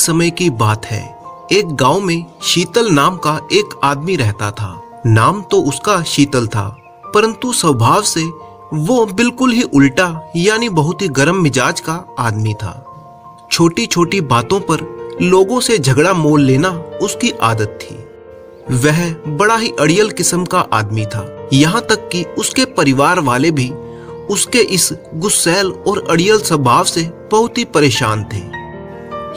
समय की बात है। एक गांव में शीतल नाम का एक आदमी रहता था। नाम तो उसका शीतल था, परंतु स्वभाव से वो बिल्कुल ही उल्टा यानी बहुत ही गर्म मिजाज का आदमी था। छोटी छोटी बातों पर लोगों से झगड़ा मोल लेना उसकी आदत थी। वह बड़ा ही अड़ियल किस्म का आदमी था, यहाँ तक कि उसके परिवार वाले भी उसके इस गुस्सैल और अड़ियल स्वभाव से बहुत ही परेशान थे।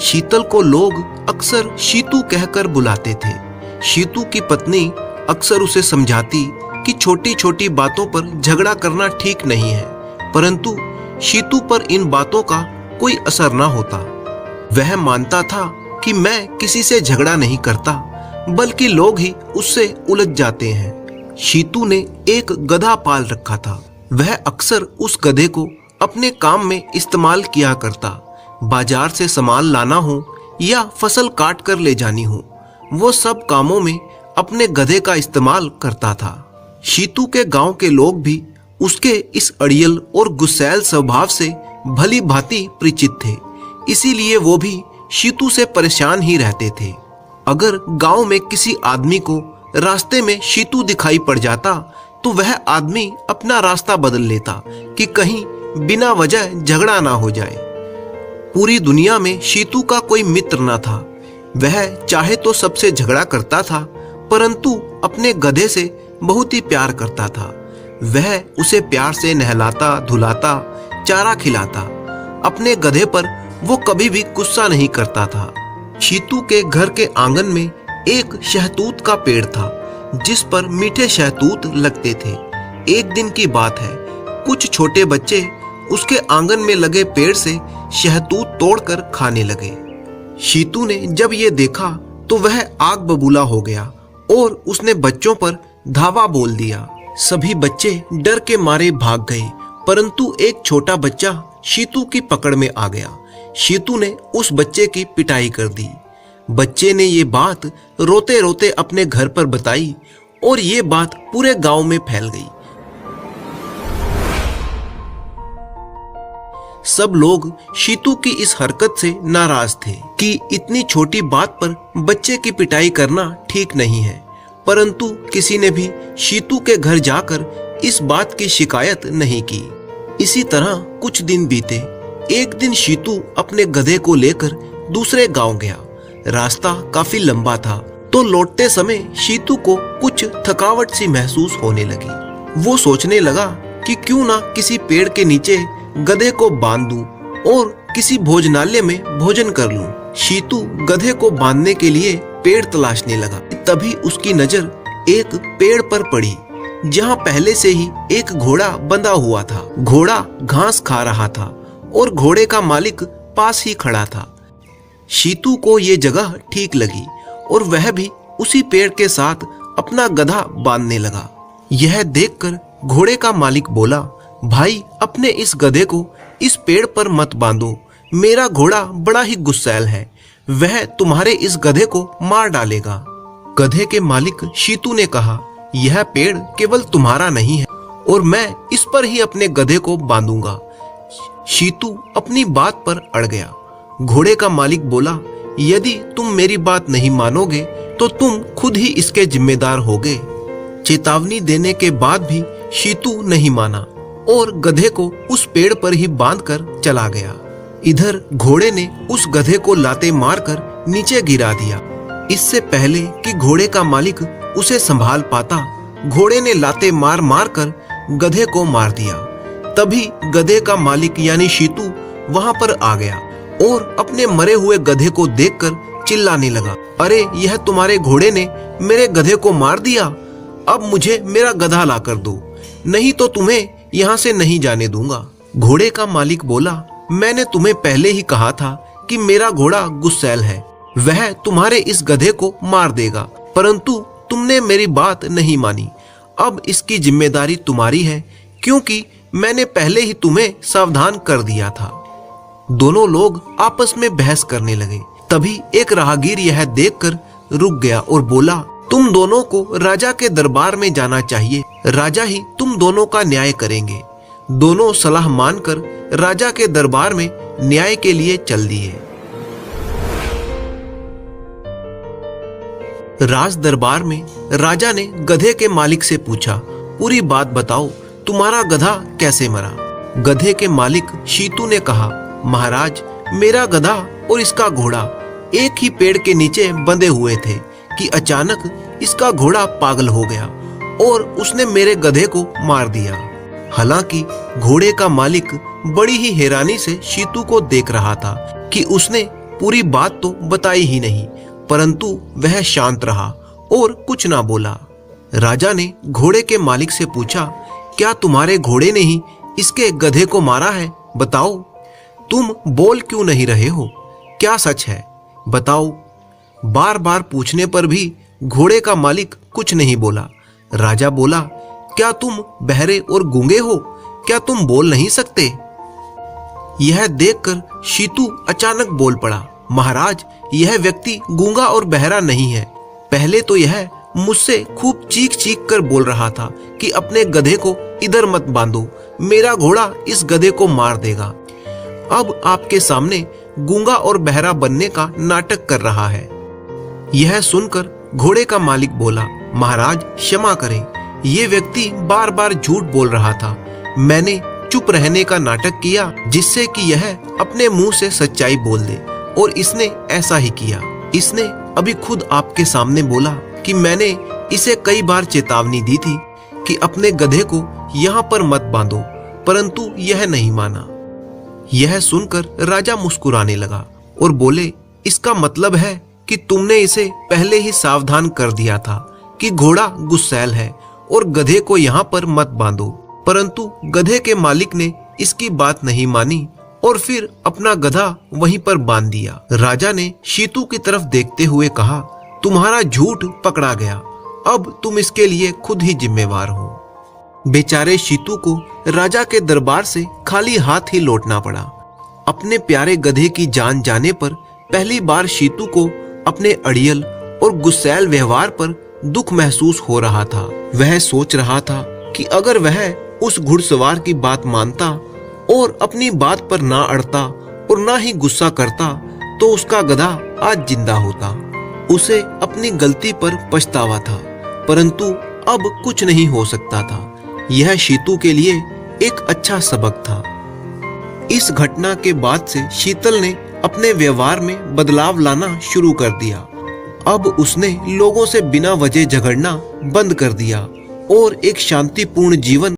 शीतल को लोग अक्सर शीतू कहकर बुलाते थे। शीतू की पत्नी अक्सर उसे समझाती कि छोटी छोटी बातों पर झगड़ा करना ठीक नहीं है, परंतु शीतू पर इन बातों का कोई असर ना होता। वह मानता था कि मैं किसी से झगड़ा नहीं करता, बल्कि लोग ही उससे उलझ जाते हैं। शीतू ने एक गधा पाल रखा था। वह अक्सर उस गधे को अपने काम में इस्तेमाल किया करता। बाजार से सामान लाना हो या फसल काट कर ले जानी हो, वो सब कामों में अपने गधे का इस्तेमाल करता था। शीतू के गांव के लोग भी उसके इस अड़ियल और गुस्सैल स्वभाव से भली भांति परिचित थे, इसीलिए वो भी शीतू से परेशान ही रहते थे। अगर गांव में किसी आदमी को रास्ते में शीतू दिखाई पड़ जाता तो वह आदमी अपना रास्ता बदल लेता कि कहीं बिना वजह झगड़ा ना हो जाए। पूरी दुनिया में शीतू का कोई मित्र न था। वह चाहे तो सबसे झगड़ा करता था, परंतु अपने गधे से बहुत ही प्यार करता था। वह उसे प्यार से नहलाता धुलाता, चारा खिलाता। अपने गधे पर वो कभी भी गुस्सा नहीं करता था। शीतू के घर के आंगन में एक शहतूत का पेड़ था, जिस पर मीठे शहतूत लगते थे। एक दिन की बात है, कुछ छोटे बच्चे उसके आंगन में लगे पेड़ से शहतूत तोड़कर खाने लगे। शीतू ने जब ये देखा तो वह आग बबूला हो गया और उसने बच्चों पर धावा बोल दिया। सभी बच्चे डर के मारे भाग गए, परंतु एक छोटा बच्चा शीतू की पकड़ में आ गया। शीतू ने उस बच्चे की पिटाई कर दी। बच्चे ने ये बात रोते रोते अपने घर पर बताई और ये बात पूरे गांव में फैल गई। सब लोग शीतू की इस हरकत से नाराज थे कि इतनी छोटी बात पर बच्चे की पिटाई करना ठीक नहीं है, परंतु किसी ने भी शीतू के घर जाकर इस बात की शिकायत नहीं की। इसी तरह कुछ दिन बीते। एक दिन शीतू अपने गधे को लेकर दूसरे गांव गया। रास्ता काफी लंबा था, तो लौटते समय शीतू को कुछ थकावट सी महसूस होने लगी। वो सोचने लगा कि क्यों ना किसी पेड़ के नीचे गधे को बांध दूं और किसी भोजनालय में भोजन कर लूं। शीतू गधे को बांधने के लिए पेड़ तलाशने लगा। तभी उसकी नजर एक पेड़ पर पड़ी, जहां पहले से ही एक घोड़ा बंधा हुआ था। घोड़ा घास खा रहा था और घोड़े का मालिक पास ही खड़ा था। शीतू को ये जगह ठीक लगी और वह भी उसी पेड़ के साथ अपना गधा बांधने लगा। यह देखकर घोड़े का मालिक बोला, भाई, अपने इस गधे को इस पेड़ पर मत बांधो। मेरा घोड़ा बड़ा ही गुस्सैल है, वह तुम्हारे इस गधे को मार डालेगा। गधे के मालिक शीतू ने कहा, यह पेड़ केवल तुम्हारा नहीं है और मैं इस पर ही अपने गधे को बांधूंगा। शीतू अपनी बात पर अड़ गया। घोड़े का मालिक बोला, यदि तुम मेरी बात नहीं मानोगे तो तुम खुद ही इसके जिम्मेदार होगे। चेतावनी देने के बाद भी शीतू नहीं माना और गधे को उस पेड़ पर ही बांधकर चला गया। इधर घोड़े ने उस गधे को लाते मारकर नीचे गिरा दिया। इससे पहले कि घोड़े का मालिक उसे संभाल पाता, घोड़े ने लाते मार मार कर गधे को मार दिया। तभी गधे का मालिक यानी शीतू वहां पर आ गया और अपने मरे हुए गधे को देखकर चिल्लाने लगा, अरे, यह तुम्हारे घोड़े ने मेरे गधे को मार दिया। अब मुझे मेरा गधा ला कर दो, नहीं तो तुम्हें यहाँ से नहीं जाने दूंगा। घोड़े का मालिक बोला, मैंने तुम्हें पहले ही कहा था कि मेरा घोड़ा गुस्सैल है, वह तुम्हारे इस गधे को मार देगा, परंतु तुमने मेरी बात नहीं मानी। अब इसकी जिम्मेदारी तुम्हारी है, क्योंकि मैंने पहले ही तुम्हें सावधान कर दिया था। दोनों लोग आपस में बहस करने लगे। तभी एक राहगीर यह देखकर रुक गया और बोला, तुम दोनों को राजा के दरबार में जाना चाहिए, राजा ही तुम दोनों का न्याय करेंगे। दोनों सलाह मानकर राजा के दरबार में न्याय के लिए चल दिए। राज दरबार में राजा ने गधे के मालिक से पूछा, पूरी बात बताओ, तुम्हारा गधा कैसे मरा? गधे के मालिक शीतू ने कहा, महाराज, मेरा गधा और इसका घोड़ा एक ही पेड़ के नीचे बंधे हुए थे कि अचानक इसका घोड़ा पागल हो गया और उसने मेरे गधे को मार दिया। हालांकि घोड़े का मालिक बड़ी ही हैरानी से शीतू को देख रहा था कि उसने पूरी बात तो बताई ही नहीं, परंतु वह शांत रहा और कुछ ना बोला। राजा ने घोड़े के मालिक से पूछा, क्या तुम्हारे घोड़े ने ही इसके गधे को मारा है? बताओ, तुम बोल क्यों नहीं रहे हो? क्या सच है? बताओ। बार बार पूछने पर भी घोड़े का मालिक कुछ नहीं बोला। राजा बोला, क्या तुम बहरे और गूंगे हो? क्या तुम बोल नहीं सकते? यह देखकर शीतू अचानक बोल पड़ा, महाराज, यह व्यक्ति गूंगा और बहरा नहीं है। पहले तो यह मुझसे खूब चीख चीख कर बोल रहा था कि अपने गधे को इधर मत बांधो, मेरा घोड़ा इस गधे को मार देगा। अब आपके सामने गूंगा और बहरा बनने का नाटक कर रहा है। यह सुनकर घोड़े का मालिक बोला, महाराज, क्षमा करें, ये व्यक्ति बार बार झूठ बोल रहा था। मैंने चुप रहने का नाटक किया जिससे कि यह अपने मुंह से सच्चाई बोल दे, और इसने ऐसा ही किया। इसने अभी खुद आपके सामने बोला कि मैंने इसे कई बार चेतावनी दी थी कि अपने गधे को यहाँ पर मत बांधो, परंतु यह नहीं माना। यह सुनकर राजा मुस्कुराने लगा और बोले, इसका मतलब है कि तुमने इसे पहले ही सावधान कर दिया था कि घोड़ा गुस्सैल है और गधे को यहाँ पर मत बांधो, परंतु गधे के मालिक ने इसकी बात नहीं मानी और फिर अपना गधा वहीं पर बांध दिया। राजा ने शीतू की तरफ देखते हुए कहा, तुम्हारा झूठ पकड़ा गया, अब तुम इसके लिए खुद ही जिम्मेवार हो। बेचारे शीतू को राजा के दरबार से खाली हाथ ही लौटना पड़ा। अपने प्यारे गधे की जान जाने पर पहली बार शीतू को अपने अड़ियल और गुस्सैल व्यवहार पर दुख महसूस हो रहा था। वह सोच रहा था कि अगर वह उस घुड़सवार की बात मानता और अपनी बात पर ना अड़ता और ना ही गुस्सा करता तो उसका गधा आज जिंदा होता। उसे अपनी गलती पर पछतावा था, परंतु अब कुछ नहीं हो सकता था। यह शीतू के लिए एक अच्छा सबक था। इस घटना के बाद से शीतल ने अपने व्यवहार में बदलाव लाना शुरू कर दिया। अब उसने लोगों से बिना वजह झगड़ना बंद कर दिया और एक शांतिपूर्ण जीवन